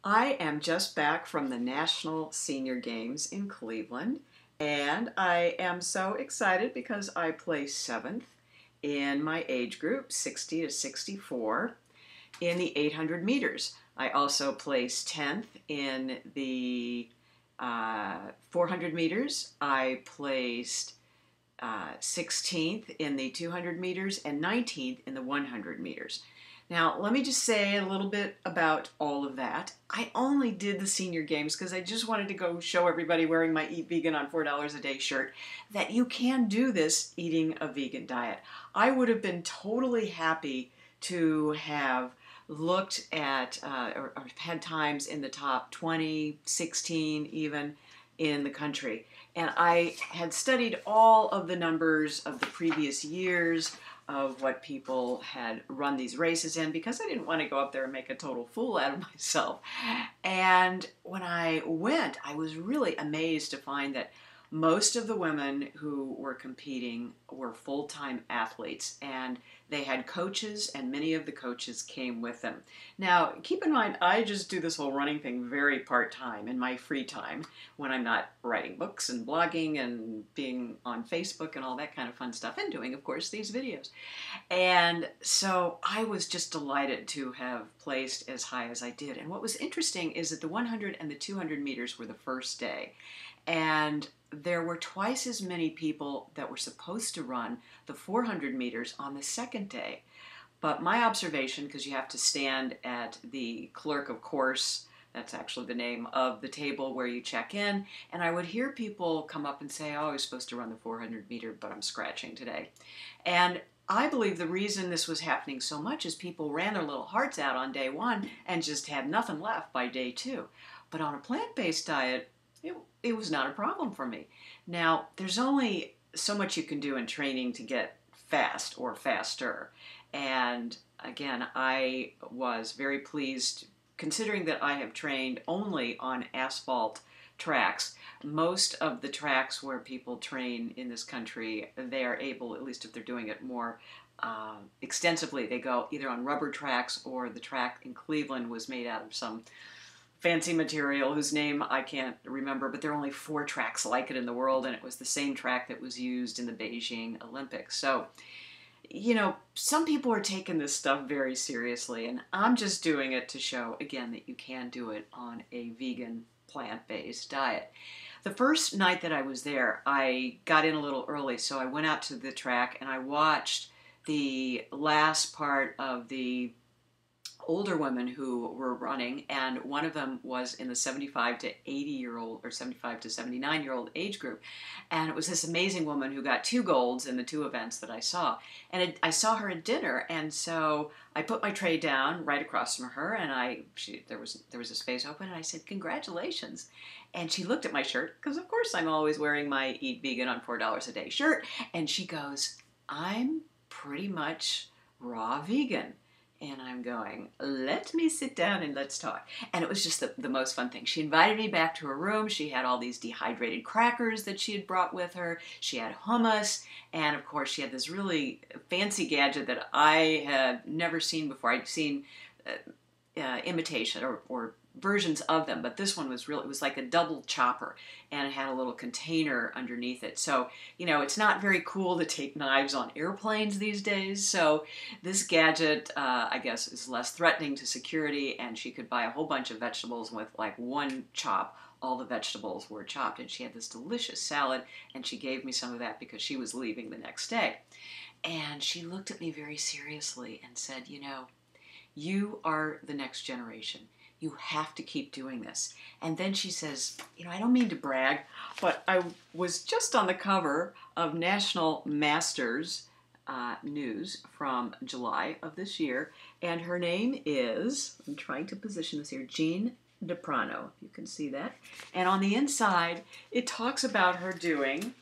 I am just back from the National Senior Games in Cleveland, and I am so excited because I placed seventh in my age group, 60 to 64, in the 800 meters. I also placed 10th in the 400 meters. I placed 16th in the 200 meters and 19th in the 100 meters. Now, let me just say a little bit about all of that. I only did the senior games because I just wanted to go show everybody wearing my Eat Vegan on $4 a day shirt that you can do this eating a vegan diet. I would have been totally happy to have looked at or had times in the top 20, 16 even in the country. And I had studied all of the numbers of the previous years of what people had run these races in because I didn't want to go up there and make a total fool out of myself. And when I went, I was really amazed to find that most of the women who were competing were full-time athletes, and they had coaches, and many of the coaches came with them. Now, keep in mind, I just do this whole running thing very part-time in my free time when I'm not writing books and blogging and being on Facebook and all that kind of fun stuff, and doing, of course, these videos. And so I was just delighted to have placed as high as I did. And what was interesting is that the 100 and the 200 meters were the first day. And there were twice as many people that were supposed to run the 400 meters on the second day. But my observation, because you have to stand at the clerk of course, that's actually the name of the table where you check in, and I would hear people come up and say, oh, I was supposed to run the 400 meter, but I'm scratching today. And I believe the reason this was happening so much is people ran their little hearts out on day one and just had nothing left by day two. But on a plant-based diet, it was not a problem for me. Now, there's only so much you can do in training to get fast or faster. And again, I was very pleased considering that I have trained only on asphalt tracks. Most of the tracks where people train in this country, they are able, at least if they're doing it more extensively, they go either on rubber tracks, or the track in Cleveland was made out of some fancy material whose name I can't remember, but there are only 4 tracks like it in the world, and it was the same track that was used in the Beijing Olympics. So, you know, some people are taking this stuff very seriously, and I'm just doing it to show, again, that you can do it on a vegan, plant-based diet. The first night that I was there, I got in a little early, so I went out to the track and I watched the last part of the older women who were running, and one of them was in the 75 to 80-year-old or 75 to 79-year-old age group. And it was this amazing woman who got 2 golds in the 2 events that I saw. And I saw her at dinner, and so I put my tray down right across from her, and there was a space open, and I said, congratulations. And she looked at my shirt, because of course I'm always wearing my Eat Vegan on $4 a day shirt, and she goes, I'm pretty much raw vegan. And I'm going, let me sit down and let's talk. And it was just the most fun thing. She invited me back to her room. She had all these dehydrated crackers that she had brought with her. She had hummus. And of course, she had this really fancy gadget that I had never seen before. I'd seen imitation or versions of them, but this one was it was like a double chopper, and it had a little container underneath it. So, you know, it's not very cool to take knives on airplanes these days, so this gadget, I guess, is less threatening to security, and she could buy a whole bunch of vegetables with like one chop. All the vegetables were chopped, and she had this delicious salad, and she gave me some of that because she was leaving the next day. And she looked at me very seriously and said, you know, you are the next generation. You have to keep doing this. And then she says, you know, I don't mean to brag, but I was just on the cover of National Masters News from July of this year, and her name is, I'm trying to position this here, Jean DePrano, if you can see that. And on the inside, it talks about her doing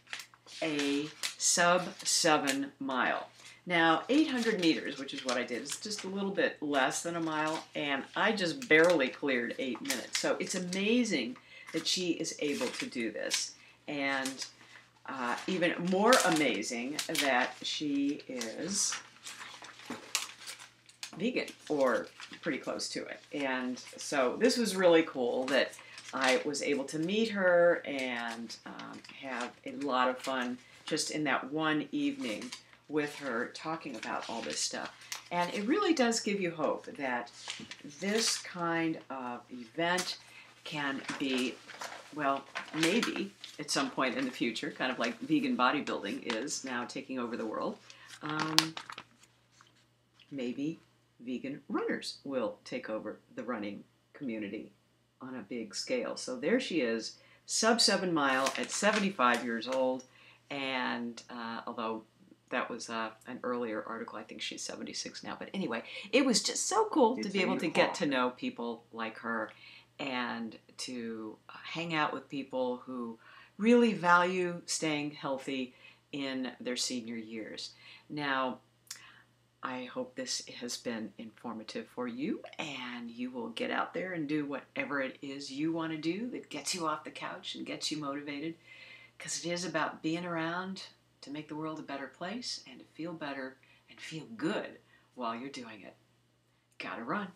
a sub-7 mile. Now, 800 meters, which is what I did, is just a little bit less than a mile, and I just barely cleared 8 minutes. So it's amazing that she is able to do this, and even more amazing that she is vegan or pretty close to it. And so this was really cool that I was able to meet her and have a lot of fun just in that one evening with her talking about all this stuff. And it really does give you hope that this kind of event can be, well, maybe at some point in the future, kind of like vegan bodybuilding is now taking over the world, um, maybe vegan runners will take over the running community on a big scale. So there she is, sub 7 mile at 75 years old. And although that was an earlier article, I think she's 76 now. But anyway, it was just so cool to be able to get to know people like her and to hang out with people who really value staying healthy in their senior years. Now, I hope this has been informative for you and you will get out there and do whatever it is you want to do that gets you off the couch and gets you motivated, because it is about being around to make the world a better place and to feel better and feel good while you're doing it. Gotta run.